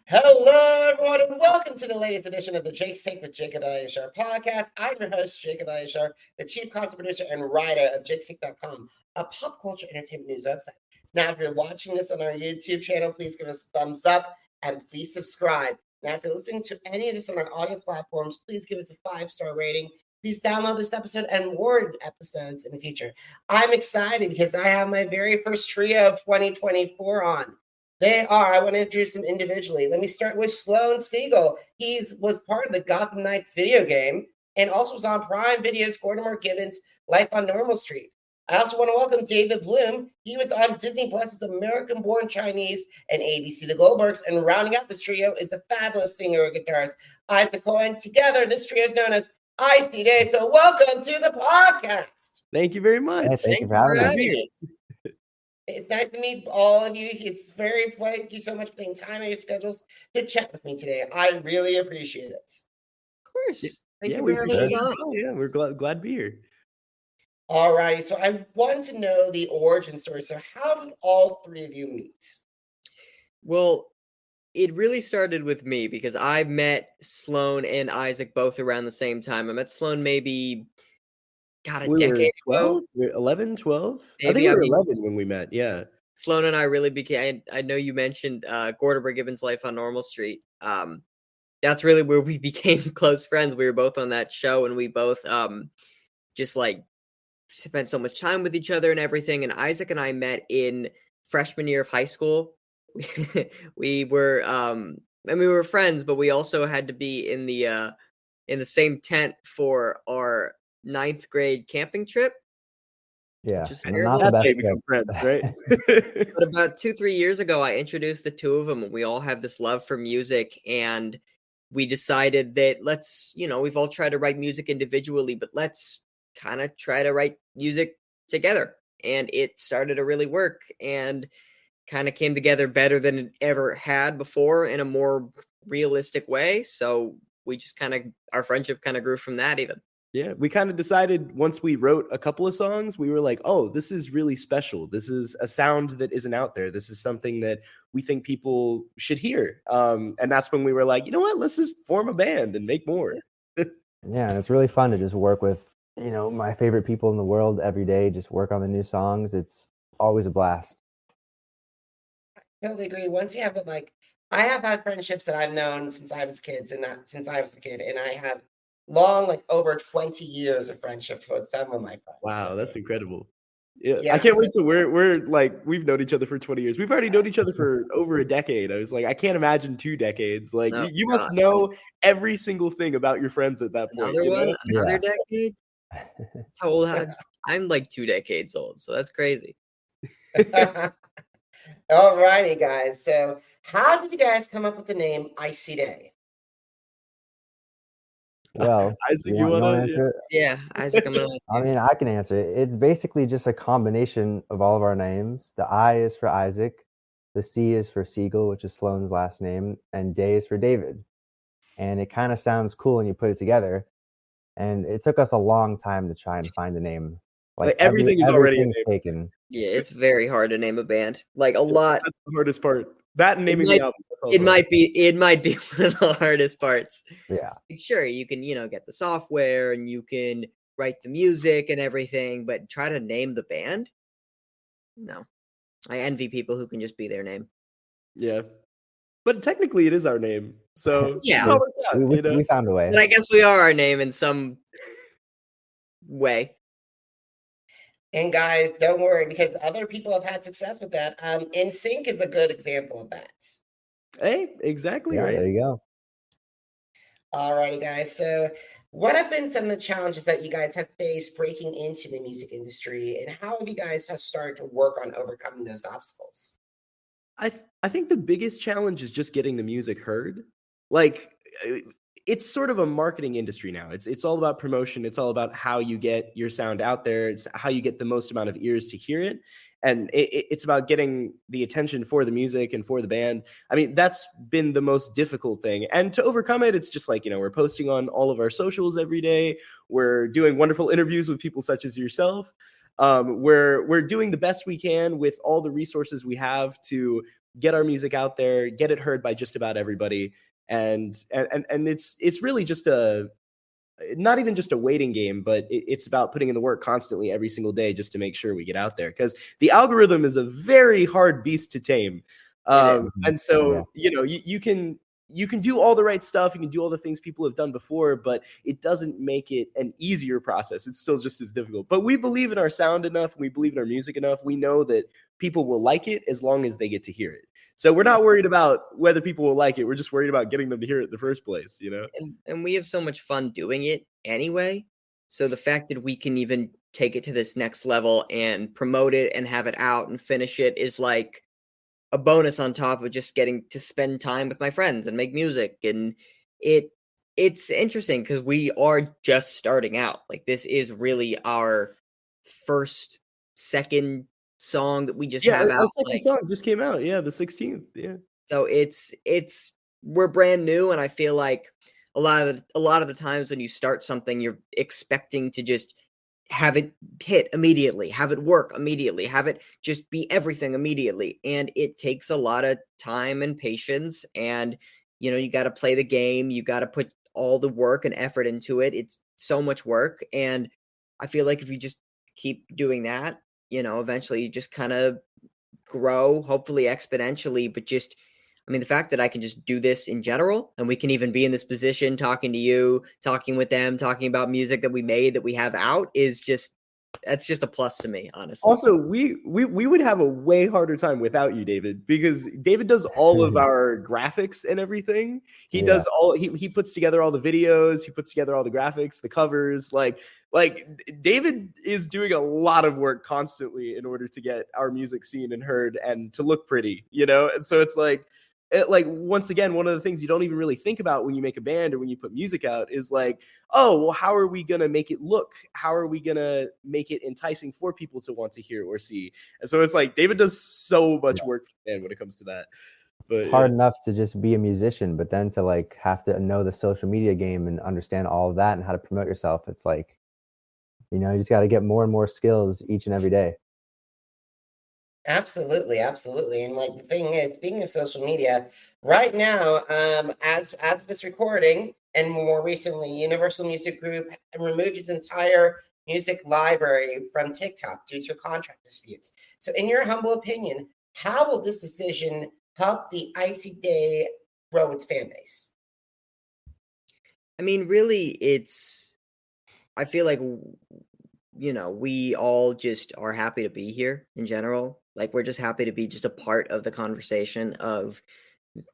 Hello, everyone, and welcome to the latest edition of the Jake's Take with Jacob Elyachar Podcast. I'm your host, Jacob Elyachar, the chief content producer and writer of JakeStake.com, a pop culture entertainment news website. Now, if you're watching this on our YouTube channel, please give us a thumbs up and please subscribe. Now, if you're listening to any of this on our audio platforms, please give us a 5-star rating. Please download this episode and more episodes in the future. I'm excited because I have my very first trio of 2024 on. I want to introduce them individually. Let me start with Sloane Siegel. He was part of the Gotham Knights video game and also was on Prime Video's Gortimer Gibbon's Life on Normal Street. I also want to welcome David Bloom. He was on Disney Plus's American-Born Chinese and ABC The Goldbergs. And rounding out this trio is the fabulous singer and guitarist Isaac Cohen. Together, this trio is known as ICYDAY. So welcome to the podcast. Thank you very much. Hey, thank you for having us. It's nice to meet all of you. Thank you so much for taking time out of your schedules to chat with me today. I really appreciate it. Of course. Thank you we for having us appreciate on. it. Oh, yeah, we're glad to be here. All righty. So I want to know the origin story. So how did all three of you meet? Well, it really started with me because I met Sloane and Isaac both around the same time. I met Sloane maybe, a decade ago. 11, 12? Maybe, I think we were 11 when we met, yeah. Sloane and I really became, I know you mentioned Gortimer Gibbon's Life on Normal Street. That's really where we became close friends. We were both on that show and we both just like spent so much time with each other and everything. And Isaac and I met in freshman year of high school. We were friends, but we also had to be in the same tent for our 9th grade camping trip. Yeah, that's how we become friends, right? But about 2-3 years ago, I introduced the two of them, and we all have this love for music, and we decided that we've all tried to write music individually, but let's kind of try to write music together. And it started to really work and kind of came together better than it ever had before in a more realistic way. So we just our friendship kind of grew from that even. Yeah, we kind of decided once we wrote a couple of songs, we were like, oh, this is really special. This is a sound that isn't out there. This is something that we think people should hear. And that's when we were like, you know what, let's just form a band and make more. Yeah, and it's really fun to just work with, my favorite people in the world every day, just work on the new songs. It's always a blast. I totally agree. Once you have I have had friendships that I've known since I was a kid, and I have long, over 20 years of friendship with some of my friends. Wow, that's incredible. Yeah, I can't wait till we've known each other for 20 years. We've already known each other for over a decade. I was like, I can't imagine 2 decades. You must know every single thing about your friends at that point. Another decade? That's how old I'm 2 decades old, so that's crazy. All righty, guys. So how did you guys come up with the name ICYDAY? Well, Isaac, you want to answer it? Yeah, Isaac, I mean, I can answer it. It's basically just a combination of all of our names. The I is for Isaac, the C is for Siegel, which is Sloane's last name, and Day is for David. And it kind of sounds cool when you put it together. And it took us a long time to try and find a name. Everything is already taken. Yeah, it's very hard to name a band. A lot. That's the hardest part. That and naming the album. It might be one of the hardest parts. Yeah. Sure, you can, get the software and you can write the music and everything, but try to name the band? No. I envy people who can just be their name. Yeah. But technically it is our name. So yeah. We found a way. But I guess we are our name in some way. And guys, don't worry, because other people have had success with that. NSYNC is a good example of that. Hey, exactly right. There you go. All righty, guys. So what have been some of the challenges that you guys have faced breaking into the music industry, and how have you guys started to work on overcoming those obstacles? I think the biggest challenge is just getting the music heard. It's sort of a marketing industry now. It's all about promotion. It's all about how you get your sound out there. It's how you get the most amount of ears to hear it. And it's about getting the attention for the music and for the band. I mean, that's been the most difficult thing. And to overcome it, it's just we're posting on all of our socials every day. We're doing wonderful interviews with people such as yourself. we're doing the best we can with all the resources we have to get our music out there, get it heard by just about everybody. And it's really just not even just a waiting game, but it's about putting in the work constantly every single day just to make sure we get out there, because the algorithm is a very hard beast to tame. And so, you can do all the right stuff, you can do all the things people have done before, but it doesn't make it an easier process. It's still just as difficult. But we believe in our sound enough, we believe in our music enough. We know that people will like it as long as they get to hear it. So we're not worried about whether people will like it. We're just worried about getting them to hear it in the first place, And we have so much fun doing it anyway. So the fact that we can even take it to this next level and promote it and have it out and finish it is like a bonus on top of just getting to spend time with my friends and make music. And it's interesting because we are just starting out. Like, this is really our second song that we just have out. Our second song just came out. Yeah, the 16th. Yeah. So we're brand new, and I feel like a lot of the times when you start something, you're expecting to just have it hit immediately, have it work immediately, have it just be everything immediately. And it takes a lot of time and patience, and you got to play the game, you got to put all the work and effort into it. It's so much work, and I feel like if you just keep doing that, eventually you just kind of grow, hopefully exponentially. But just, the fact that I can just do this in general, and we can even be in this position talking to you, talking with them, talking about music that we made, that we have out, that's just a plus to me, honestly. Also, we would have a way harder time without you, David, because David does all of our graphics and everything. He does he puts together all the videos, he puts together all the graphics, the covers. Like David is doing a lot of work constantly in order to get our music seen and heard and to look pretty, And so it's like once again, one of the things you don't even really think about when you make a band or when you put music out is like, oh, well, how are we going to make it look? How are we going to make it enticing for people to want to hear or see? And so it's like David does so much work for the band when it comes to that. But it's hard enough to just be a musician, but then to have to know the social media game and understand all of that and how to promote yourself. It's like, you just got to get more and more skills each and every day. Absolutely. And the thing is, speaking of social media, right now, as of this recording, and more recently, Universal Music Group removed its entire music library from TikTok due to contract disputes. So in your humble opinion, how will this decision help the ICYDAY grow its fan base? Really, I feel like, we all just are happy to be here in general. Like, we're just happy to be just a part of the conversation of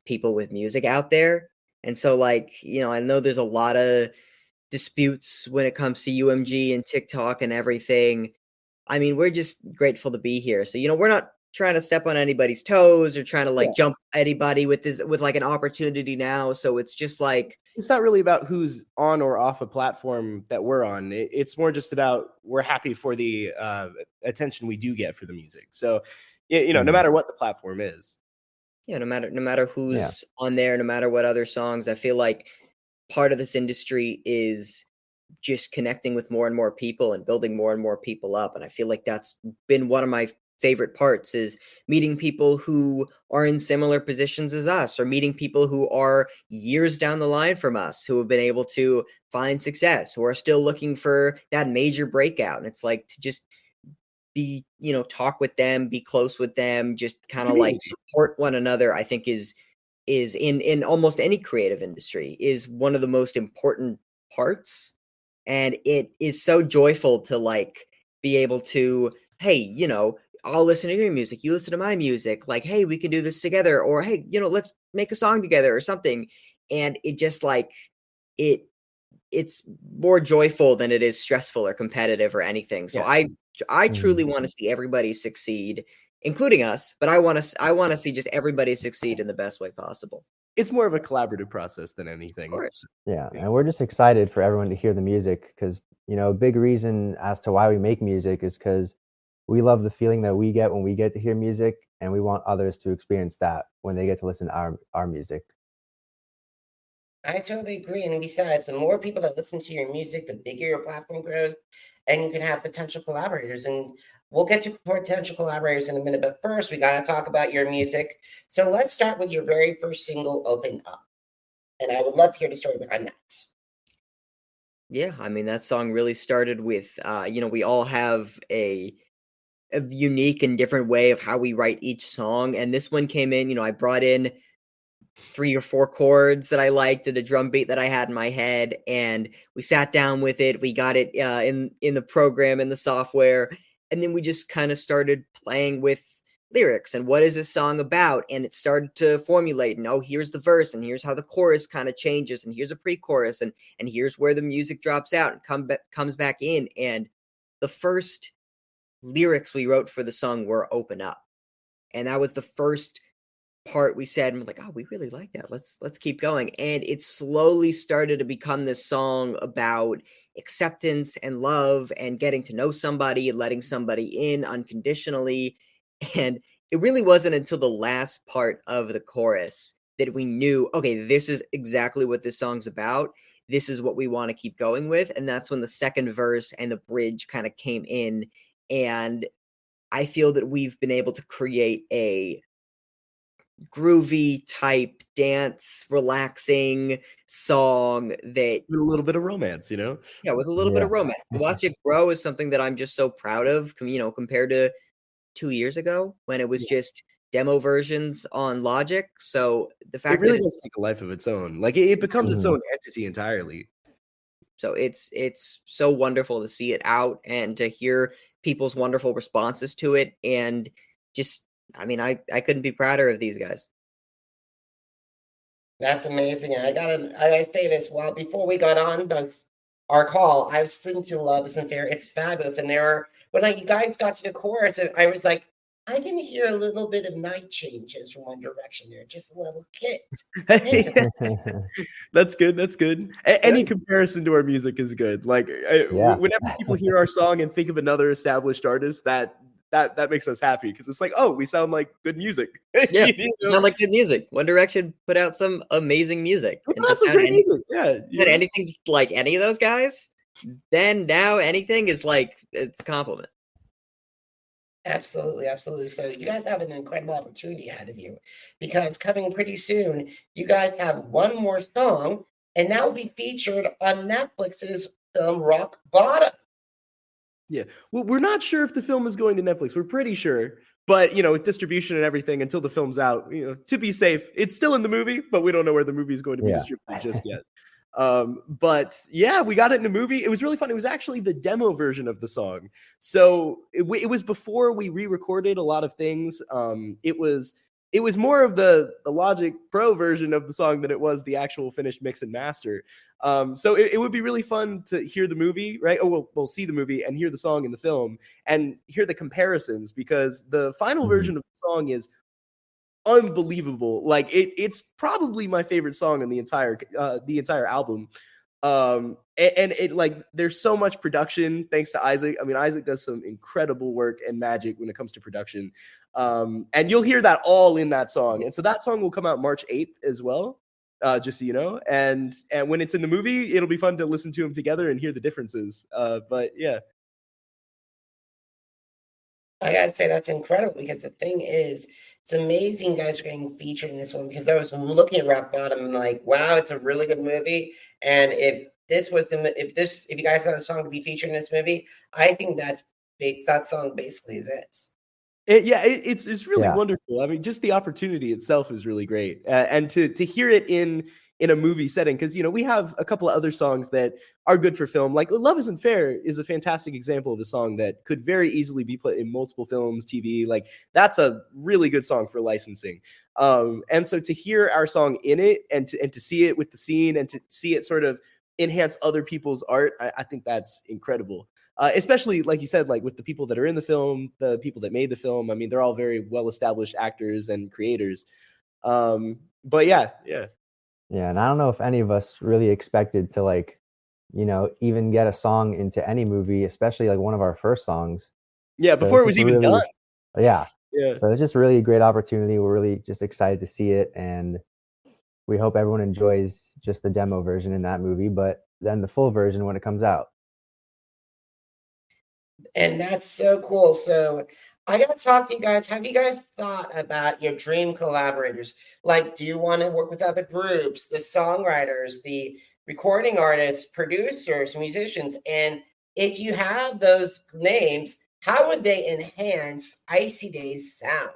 people with music out there. And so, I know there's a lot of disputes when it comes to UMG and TikTok and everything. We're just grateful to be here. So, we're not trying to step on anybody's toes or trying to jump anybody with an opportunity now. So it's just it's not really about who's on or off a platform that we're on. It's more just about we're happy for the attention we do get for the music. So, no matter what the platform is. Yeah, no matter who's on there, no matter what other songs, I feel like part of this industry is just connecting with more and more people and building more and more people up. And I feel like that's been one of my favorite parts, is meeting people who are in similar positions as us, or meeting people who are years down the line from us, who have been able to find success, who are still looking for that major breakout. And it's like to just be, talk with them, be close with them, just kind of support one another, I think is in almost any creative industry is one of the most important parts. And it is so joyful to be able to, hey, I'll listen to your music, you listen to my music, hey, we can do this together, or hey, let's make a song together or something. And it just it's more joyful than it is stressful or competitive or anything. So I truly want to see everybody succeed, including us, but I want to see just everybody succeed in the best way possible. It's more of a collaborative process than anything. Of course. Yeah. And we're just excited for everyone to hear the music, because, a big reason as to why we make music is because we love the feeling that we get when we get to hear music, and we want others to experience that when they get to listen to our music. I totally agree. And besides, the more people that listen to your music, the bigger your platform grows. and you can have potential collaborators. And we'll get to potential collaborators in a minute, but first we got to talk about your music. So let's start with your very first single, Open Up. And I would love to hear the story behind that. Yeah, I mean, that song really started with, we all have a unique and different way of how we write each song. And this one came in, I brought in 3 or 4 chords that I liked and a drum beat that I had in my head. And we sat down with it. We got it in the program, in the software. And then we just kind of started playing with lyrics and what is this song about? And it started to formulate. And here's the verse, and here's how the chorus kind of changes, and here's a pre-chorus, and here's where the music drops out and comes back in. And the first lyrics we wrote for the song were Open Up. And that was the first part we said, and we're like, oh, we really like that. Let's keep going. And it slowly started to become this song about acceptance and love and getting to know somebody and letting somebody in unconditionally. And it really wasn't until the last part of the chorus that we knew, okay, this is exactly what this song's about. This is what we want to keep going with. And that's when the second verse and the bridge kind of came in. And I feel that we've been able to create a groovy type dance, relaxing song that With a little bit of romance, yeah, with a little bit of romance. To watch it grow is something that I'm just so proud of, compared to 2 years ago when it was just demo versions on Logic. So the fact It really that does take a life of its own. Like it becomes its own entity entirely. so it's so wonderful to see it out and to hear people's wonderful responses to it. And just, I couldn't be prouder of these guys. That's amazing. And I gotta say this. Well, before we got on our call, I was listening to Love Isn't Fair. It's fabulous. And when you guys got to the chorus, I was like, I can hear a little bit of Night Changes from One Direction there, just a little kit. That's good. That's good. Any comparison to our music is good. Like whenever people hear our song and think of another established artist, that makes us happy because it's like, oh, we sound like good music. Yeah, sound like good music. One Direction put out some amazing music. And that's some great music. Yeah, anything like any of those guys, then now anything is like it's a compliment. Absolutely, absolutely. So you guys have an incredible opportunity ahead of you because coming pretty soon, you guys have one more song, and that will be featured on Netflix's film Rock Bottom. Yeah. Well, we're not sure if the film is going to Netflix. We're pretty sure. But, with distribution and everything, until the film's out, to be safe, it's still in the movie, but we don't know where the movie is going to be distributed just yet. But yeah, we got it in a movie. It was really fun. It was actually the demo version of the song. So it was before we re-recorded a lot of things. It was more of the Logic Pro version of the song than it was the actual finished mix and master. So it would be really fun to hear the movie, right? Oh, we'll see the movie and hear the song in the film and hear the comparisons because the final version of the song is unbelievable. Like it's probably my favorite song on the entire album. And it like there's so much production thanks to Isaac. Isaac does some incredible work and magic when it comes to production. And you'll hear that all in that song. And so that song will come out March 8th as well. Just so you know, and when it's in the movie, it'll be fun to listen to them together and hear the differences. But yeah. I gotta say that's incredible because the thing is, it's amazing you guys are getting featured in this one because I was looking at Rock Bottom and like, wow, it's a really good movie. And if you guys had a song to be featured in this movie, I think that song basically is it. It's really wonderful. Just the opportunity itself is really great, and to hear it in a movie setting because we have a couple of other songs that are good for film. Like "Love Isn't Fair" is a fantastic example of a song that could very easily be put in multiple films, TV. Like that's a really good song for licensing. And so to hear our song in it and to see it with the scene and to see it sort of enhance other people's art, I think that's incredible. Especially like you said, like with the people that are in the film, the people that made the film. They're all very well-established actors and creators. But yeah. And I don't know if any of us really expected to even get a song into any movie, especially like one of our first songs. Yeah, so before it was even done. Yeah. So it's just really a great opportunity. We're really just excited to see it, and we hope everyone enjoys just the demo version in that movie, but then the full version when it comes out. And that's so cool. So I got to talk to you guys. Have you guys thought about your dream collaborators? Like, do you want to work with other groups, the songwriters, the recording artists, producers, musicians? And if you have those names, how would they enhance ICYDAY's sound?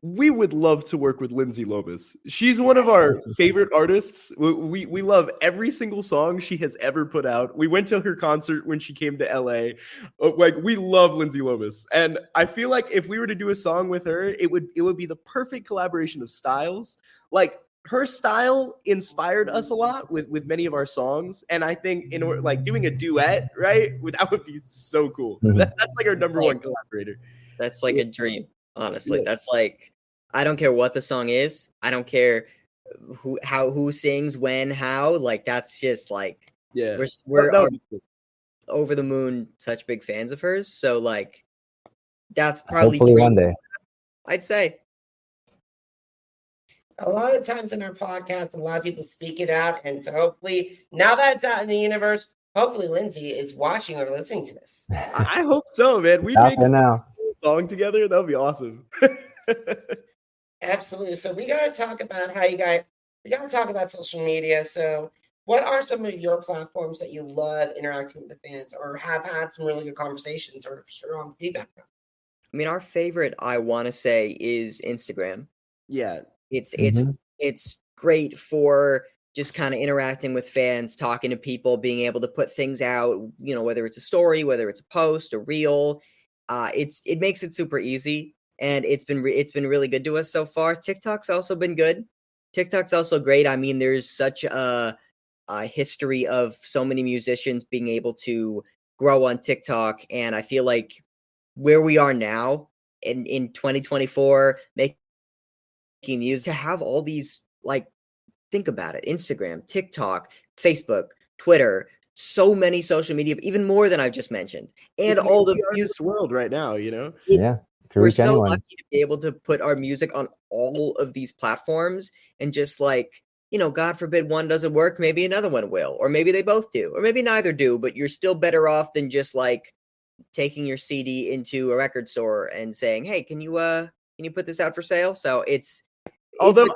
We would love to work with Lindsay Lomas. She's one of our favorite artists. We love every single song she has ever put out. We went to her concert when she came to LA. Like, we love Lindsay Lomas. And I feel like if we were to do a song with her, it would be the perfect collaboration of styles. Like, her style inspired us a lot with many of our songs. And I think in order, like, doing a duet, right? That would be so cool. That's like our number one collaborator. That's like a dream, honestly. Yeah. That's like, I don't care what the song is. I don't care who sings, when, how. Like, that's just like, yeah, we're over the moon, such big fans of hers. So like, that's probably hopefully one day, I'd say. A lot of times in our podcast, a lot of people speak it out. And so hopefully now that it's out in the universe, hopefully Lindsay is watching or listening to this. I hope so, man. We make a song together. That would be awesome. Absolutely. So we got to talk about we got to talk about social media. So what are some of your platforms that you love interacting with the fans or have had some really good conversations or strong feedback from? I mean, our favorite, I want to say, is Instagram. Yeah. It's great for just kind of interacting with fans, talking to people, being able to put things out, you know, whether it's a story, whether it's a post, a reel. It makes it super easy. And it's been really good to us so far. TikTok's also been good. TikTok's also great. I mean, there's such a history of so many musicians being able to grow on TikTok. And I feel like where we are now in 2024, making music, to have all these, like, think about it, Instagram, TikTok, Facebook, Twitter, so many social media, even more than I've just mentioned. And it's all the music world right now, you know? Yeah. We're so lucky to be able to put our music on all of these platforms and just, like, you know, God forbid one doesn't work, maybe another one will, or maybe they both do, or maybe neither do, but you're still better off than just like taking your CD into a record store and saying, hey, can you put this out for sale? So although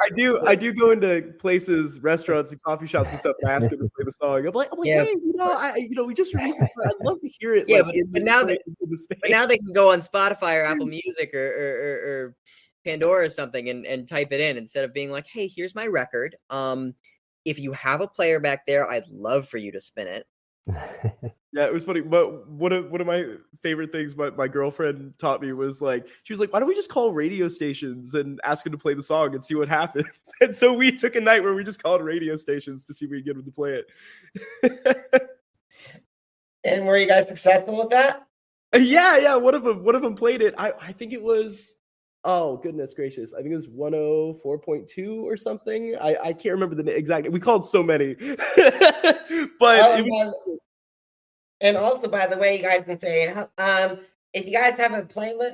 I do go into places, restaurants and coffee shops and stuff and ask them to play the song. I'm like, yeah. Hey, we just released this. I'd love to hear it. Yeah, like, but now they can go on Spotify or Apple Music or Pandora or something and type it in instead of being like, hey, here's my record. If you have a player back there, I'd love for you to spin it. Yeah, it was funny. But one of my favorite things my girlfriend taught me was, like, she was like, why don't we just call radio stations and ask them to play the song and see what happens? And so we took a night where we just called radio stations to see if we could get them to play it. And were you guys successful with that? Yeah. One of them played it. I think it was, oh goodness gracious, I think it was 104.2 or something. I can't remember the exact. We called so many, but it was. And also, by the way, you guys can say, if you guys have a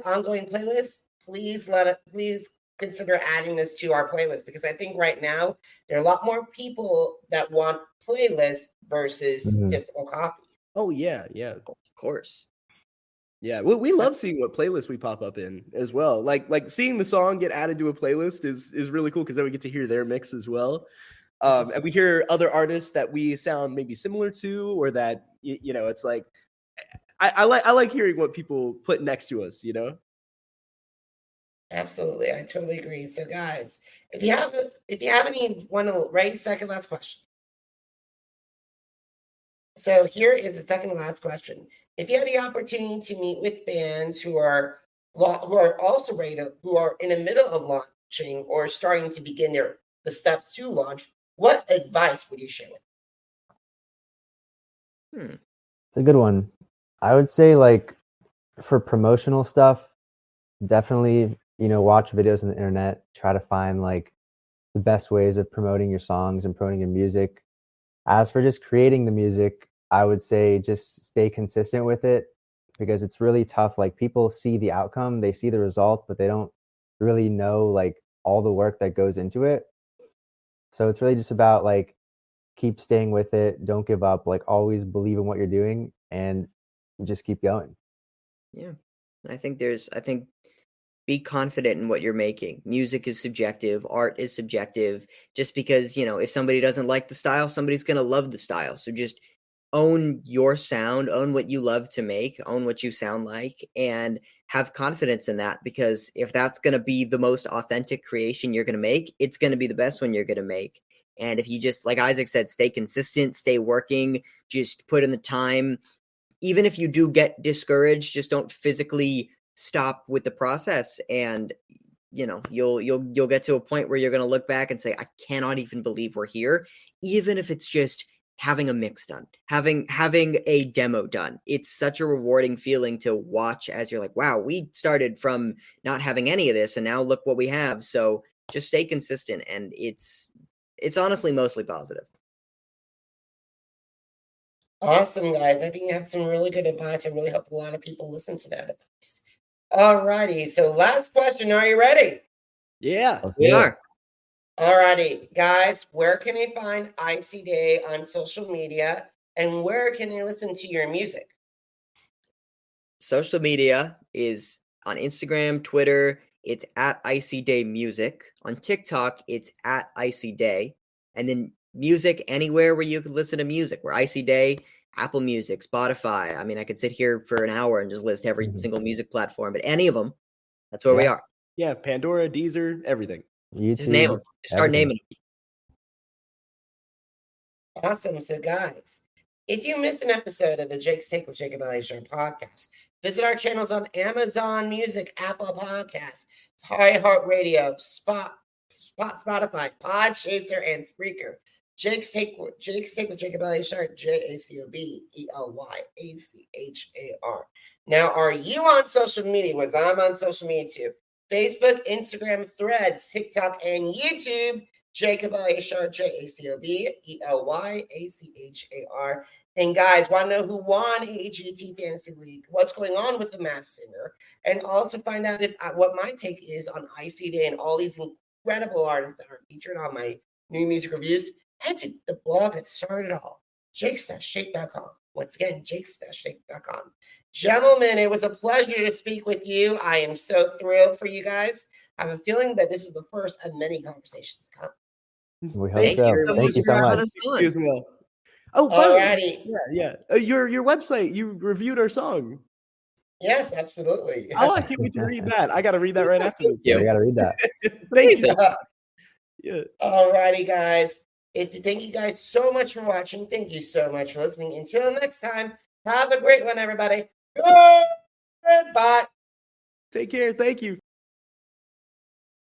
ongoing playlist, please consider adding this to our playlist, because I think right now there are a lot more people that want playlists versus physical copy. Oh yeah, of course. Yeah, we love seeing what playlists we pop up in as well. Like seeing the song get added to a playlist is really cool, because then we get to hear their mix as well. And we hear other artists that we sound maybe similar to, or that, you know, it's like, I like hearing what people put next to us, you know? Absolutely. I totally agree. So guys, if you have any, ready, second last question. So here is the second last question. If you had the opportunity to meet with bands who are also who are in the middle of launching or starting to begin the steps to launch, what advice would you share with them? It's a good one. I would say, like, for promotional stuff, definitely, you know, watch videos on the internet, try to find, like, the best ways of promoting your songs and promoting your music. As for just creating the music, I would say just stay consistent with it, because it's really tough. Like, people see the outcome, they see the result, but they don't really know, like, all the work that goes into it. So it's really just about, like, keep staying with it. Don't give up. Like, always believe in what you're doing. And just keep going. Yeah. I think be confident in what you're making. Music is subjective, art is subjective. Just because, if somebody doesn't like the style, somebody's going to love the style. So just own your sound, own what you love to make, own what you sound like, and have confidence in that, because if that's going to be the most authentic creation you're going to make, it's going to be the best one you're going to make. And if you just, like Isaac said, stay consistent, stay working, just put in the time. Even if you do get discouraged, just don't physically stop with the process, and you'll get to a point where you're going to look back and say, I cannot even believe we're here. Even if it's just having a mix done, having a demo done, it's such a rewarding feeling to watch as you're like, wow, we started from not having any of this and now look what we have. So just stay consistent, and it's honestly mostly positive. Awesome, guys. I think you have some really good advice. I really hope a lot of people listen to that advice. All righty. So last question. Are you ready? Yeah. We are. All righty, guys. Where can they find ICYDAY on social media, and where can they listen to your music? Social media is on Instagram, Twitter. It's at ICYDAY Music. On TikTok, it's at ICYDAY. And then music anywhere where you can listen to music. We're ICYDAY, Apple Music, Spotify. I mean, I could sit here for an hour and just list every single music platform, but any of them, that's where we are. Yeah, Pandora, Deezer, everything. YouTube, just name them. Just start naming them. Awesome. So, guys, if you missed an episode of the Jake's Take with Jacob Elyachar podcast, visit our channels on Amazon Music, Apple Podcasts, iHeartRadio, Spotify, Podchaser, and Spreaker. Jake's Take with Jacob Elyachar, JACOB, Now, are you on social media? Was I'm on social media too. Facebook, Instagram, Threads, TikTok, and YouTube. Jacob Elyachar, JACOB, And guys, want to know who won AGT Fantasy League? What's going on with the Masked Singer? And also find out what my take is on ICYDAY and all these incredible artists that are featured on my new music reviews. Head to the blog that started it all, jakes-shake.com. Once again, jakes-shake.com. Gentlemen, it was a pleasure to speak with you. I am so thrilled for you guys. I have a feeling that this is the first of many conversations to come. We hope so. Thank you so much. You as well. Oh, alrighty. Yeah. Your website, you reviewed our song. Yes, absolutely. Oh, I can't wait to read that. I got to read that right after this. Yeah, we got to read that. Thank you. Yeah. Alrighty, guys. Thank you guys so much for watching. Thank you so much for listening. Until next time, have a great one, everybody. Goodbye. Take care. Thank you.